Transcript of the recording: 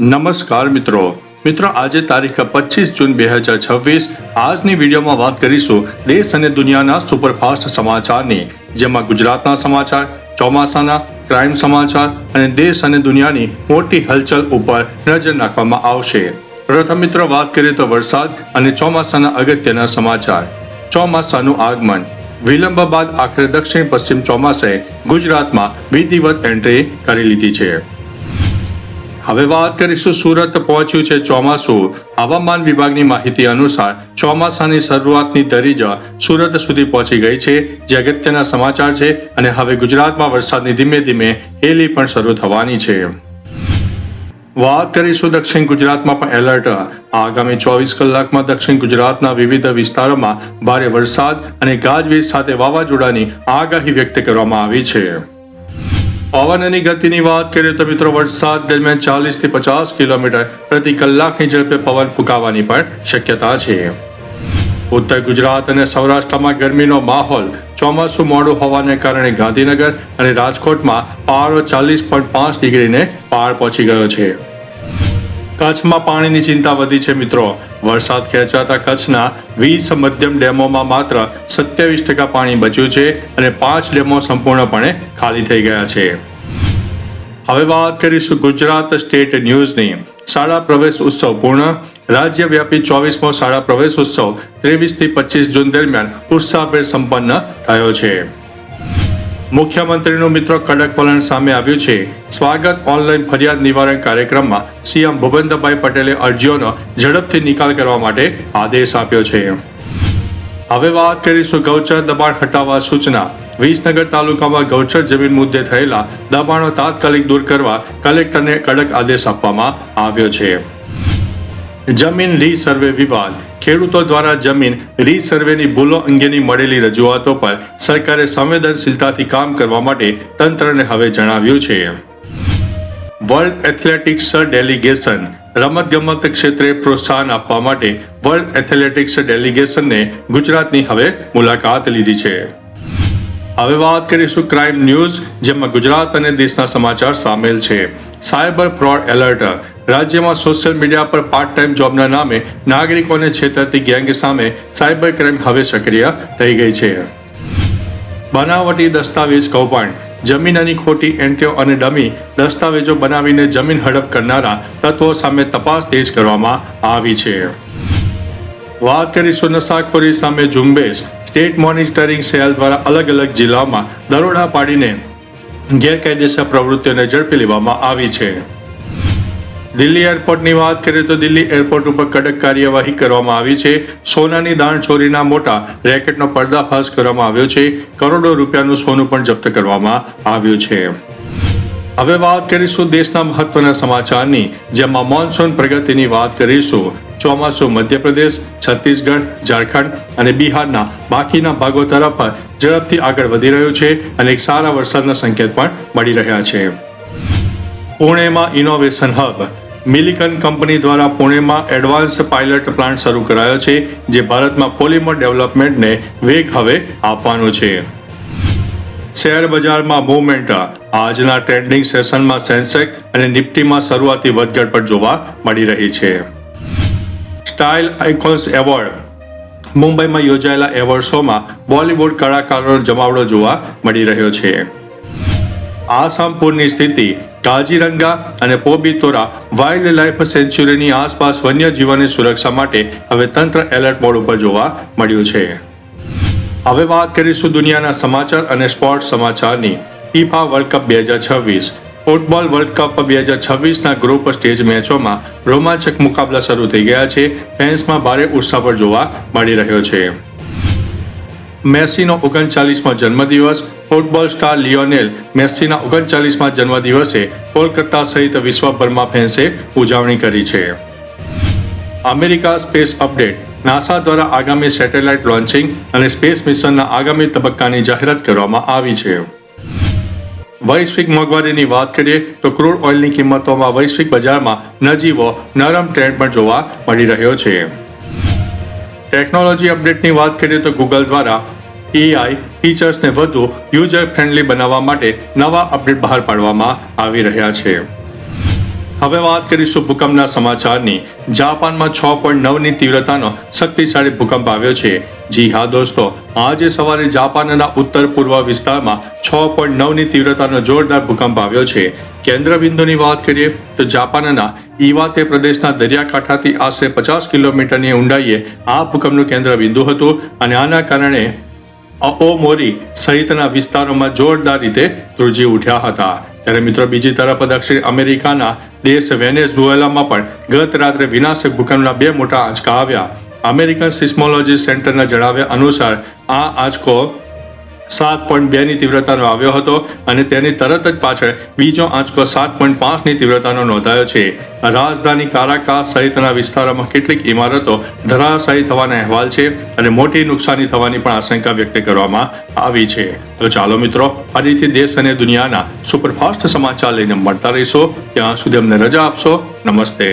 નમસ્કાર મિત્રો આજે તારીખ 25 જૂન 2026 આજની વિડીયોમાં વાત કરીશું દેશ અને દુનિયાના સુપરફાસ્ટ સમાચારની, જેમાં ગુજરાતના સમાચાર, ચોમાસાના ક્રાઇમ સમાચાર અને દેશ અને દુનિયાની મોટી હલચલ ઉપર નજર નાખવામાં આવશે. પ્રથમ મિત્રો વાત કરીએ તો વરસાદ અને ચોમાસાના અગત્યના સમાચાર. ચોમાસાનું આગમન. વિલંબ બાદ આખરે દક્ષિણ પશ્ચિમ ચોમાસે ગુજરાતમાં વિધિવત એન્ટ્રી કરી લીધી છે. હવે વાત કરીશું સુરત પહોંચ્યું છે ચોમાસું. હવામાન વિભાગની માહિતી અનુસાર ચોમાસાની શરૂઆતની ધરી જ સુરત સુધી પહોંચી ગઈ છે, જે અગત્યના સમાચાર છે. અને હવે ગુજરાતમાં વરસાદની ધીમે ધીમે હેલી પણ શરૂ થવાની છે. વાત કરીશું દક્ષિણ ગુજરાતમાં પણ એલર્ટ. આગામી 24 કલાકમાં દક્ષિણ ગુજરાતના વિવિધ વિસ્તારોમાં ભારે વરસાદ અને ગાજવીજ સાથે વાવાઝોડાની આગાહી વ્યક્ત કરવામાં આવી છે. પવનની ગતિની વાત કરીએ તો મિત્રો વરસાદ દરમિયાન 40 થી 50 કિલોમીટર પ્રતિ કલાકની ઝડપે પવન ફૂંકાવાની પણ શક્યતા છે. ઉત્તર ગુજરાત અને સૌરાષ્ટ્રમાં ગરમીનો માહોલ. ચોમાસું મોડું હોવાને કારણે ગાંધીનગર અને રાજકોટમાં પારો 40.5 ડિગ્રીને પાર પહોંચી ગયો છે. કચ્છમાં પાણીની ચિંતા વધી છે મિત્રો. વરસાદ ખેંચાતા કચ્છના 20 મધ્યમ ડેમોમાં માત્ર 27% પાણી બચ્યું છે અને 5 ડેમો સંપૂર્ણપણે ખાલી થઈ ગયા છે. હવે વાત કરીશું ગુજરાત સ્ટેટ ન્યૂઝની. શાળા પ્રવેશ ઉત્સવ પૂર્ણ. રાજ્યવ્યાપી 24મો શાળા પ્રવેશ ઉત્સવ 23 થી 25 જૂન દરમિયાન ઉત્સાહભેર સંપન્ન થયો છે. મુખ્યમંત્રીનું મિત્રો કડક વલણ સામે આવ્યું છે. સ્વાગત ઓનલાઈન ફરિયાદ નિવારણ કાર્યક્રમમાં સીએમ ભૂપેન્દ્રભાઈ પટેલે અરજીઓનો ઝડપથી નિકાલ કરવા માટે આદેશ આપ્યો છે. હવે વાત કરીશું ગૌચર દબાણ હટાવવા સૂચના. વિસનગર તાલુકામાં ગૌચર જમીન મુદ્દે થયેલા દબાણો તાત્કાલિક દૂર કરવા કલેક્ટરને કડક આદેશ આપવામાં આવ્યો છે. જમીન રી સર્વે વિવાદ. ખેડૂતો દ્વારા જમીન રી સર્વેની ભૂલો અંગેની મળેલી રજૂઆતો પર સરકારે સંવેદનશીલતાથી કામ કરવા માટે તંત્રને હવે જણાવ્યું છે. World athletics delegation. રમતગમત ક્ષેત્રે પ્રોત્સાહન આપવા માટે વર્લ્ડ એથ્લેટિક્સ ડેલિગેશનને ગુજરાતની હવે મુલાકાત લીધી છે. હવે વાત કરીશું ક્રાઇમ ન્યૂઝ, જેમાં ગુજરાત અને દેશના સમાચાર સામેલ છે. Cyber fraud alert. રાજ્યમાં સોશિયલ મીડિયા પર પાર્ટ ટાઈમ જોબના નામે નાગરિકોને છેતરતી ગેંગ સામે સાયબર ક્રાઇમ હવે સક્રિય થઈ ગઈ છે. બનાવટી દસ્તાવેજ કૌભાંડ. જમીનની ખોટી એન્ટ્રીઓ અને ડમી દસ્તાવેજો બનાવીને જમીન હડપ કરનારા તત્વો સામે તપાસ તેજ કરવામાં આવી છે. વાત કરીશું નશાખોરી સામે ઝુંબેશ. સ્ટેટ મોનિટરિંગ સેલ દ્વારા અલગ અલગ જિલ્લાઓમાં દરોડા પાડીને ગેરકાયદેસર પ્રવૃત્તિઓને ઝડપી લેવામાં આવી છે. દિલ્હી એરપોર્ટની વાત કરીએ તો દિલ્હી એરપોર્ટ ઉપર કડક કાર્યવાહી કરવામાં આવી છે. સોનાની દાણચોરીના મોટા રેકેટનો પર્દાફાશ કરવામાં આવ્યો છે. કરોડો રૂપિયાનું સોનું પણ જપ્ત કરવામાં આવ્યું છે. હવે વાત કરીશું દેશના મહત્વના સમાચારની, જેમાં મોન્સૂન પ્રગતિની વાત કરીશું. ચોમાસું મધ્યપ્રદેશ, છત્તીસગઢ, ઝારખંડ અને બિહારના બાકીના ભાગો તરફ ઝડપથી આગળ વધી રહ્યું છે અને એક સારા વરસાદના સંકેત પણ મળી રહ્યા છે. પુણેમાં ઇનોવેશન હબ. મિલિકન કંપની દ્વારા પુણેમાં એડવાન્સ પાયલટ પ્લાન્ટ શરૂ કરાયો છે, જે ભારતમાં પોલિમર ડેવલપમેન્ટને વેગ હવે આપવાનો છે. શેર બજારમાં મૂવમેન્ટ. આજના ટ્રેન્ડિંગ સેશનમાં સેન્સેક્સ અને નિફ્ટીમાં શરૂઆતી વધઘટ પણ જોવા મળી રહી છે. Style icons award. મુંબઈમાં યોજાયેલા એવોર્ડ શોમાં બોલિવૂડ કલાકારોનો જમાવડો જોવા મળી રહ્યો છે. આસામ પૂરની સ્થિતિ. કાઝીરંગા અને પોબિતોરા વાઇલ્ડ લાઇફ સેન્ચ્યુરીની આસપાસ વન્યજીવોની સુરક્ષા માટે હવે તંત્ર એલર્ટ મોડ ઉપર જોવા મળ્યું છે. હવે વાત કરીશું દુનિયાના સમાચાર અને સ્પોર્ટ્સ સમાચારની. FIFA world cup 2026. Football world cup 2026ના ગ્રુપ સ્ટેજ મેચોમાં રોમાંચક મુકાબલા શરૂ થઈ ગયા છે. ફેન્સમાં ભારે ઉત્સાહ પણ જોવા મળી રહ્યો છે. મેસીનો 39મો જન્મદિવસ. ફૂટબોલ સ્ટાર લિયોનેલ મેસીના 39મા જન્મદિવસે કોલકાતા સહિત વિશ્વભરમાં ફેન્સે ઉજવણી કરી છે. America space update. નાસા દ્વારા આગામી સેટેલાઇટ લોન્ચિંગ અને સ્પેસ મિશનના આગામી તબક્કાની જાહેરાત કરવામાં આવી છે. વૈશ્વિક મોંઘવારીની વાત કરીએ તો ક્રૂડ ઓઇલની કિંમતોમાં વૈશ્વિક બજારમાં નજીવો નરમ ટ્રેન્ડ પણ જોવા મળી રહ્યો છે. ટેકનોલોજી અપડેટની વાત કરીએ તો ગૂગલ દ્વારા AI ફીચર્સને વધુ યુઝર ફ્રેન્ડલી બનાવવા માટે નવા અપડેટ બહાર પાડવામાં આવી રહ્યા છે. હવે વાત કરીશું ભૂકંપના સમાચારની. જાપાનમાં 6.9ની તીવ્રતાનો શક્તિશાળી ભૂકંપ આવ્યો છે. જી હા દોસ્તો, આજે સવારે જાપાનના ઉત્તર પૂર્વ વિસ્તારમાં 6.9ની તીવ્રતાનો જોરદાર ભૂકંપ આવ્યો છે. કેન્દ્ર બિંદુની વાત કરીએ તો જાપાનના ઇવાતે પ્રદેશના દરિયાકાંઠાથી આશરે 50 કિલોમીટરની ઊંડાઈએ આ ભૂકંપનું કેન્દ્ર બિંદુ હતું અને આના કારણે અઓમોરી સહિતના વિસ્તારોમાં જોરદાર રીતે ધ્રુજી ઉઠ્યા હતા. ત્યારે મિત્રો બીજી તરફ દક્ષિણ અમેરિકાના દેશ વેનેઝુએલામાં પણ ગત રાત્રે વિનાશક ભૂકંપના 2 મોટા આંચકા આવ્યા. અમેરિકન સિસ્મોલોજી સેન્ટરના જણાવ્યા અનુસાર આ આંચકો 7.2ની તીવ્રતાનો આવ્યો હતો અને તેની તરત જ પાછળ બીજો આંચકો 7.5ની તીવ્રતાનો નોંધાયો છે. રાજધાની કારાકાસ સહિતના વિસ્તારોમાં કેટલીક ઇમારતો ધરાશાયી થવાના અહેવાલ છે અને મોટી નુકસાની થવાની પણ આશંકા વ્યક્ત કરવામાં આવી છે. તો ચાલો મિત્રો, ફરીથી દેશ અને દુનિયાના સુપરફાસ્ટ સમાચાર લઈને મળતા રહીશો. ત્યાં સુધી અમને રજા આપશો. નમસ્તે.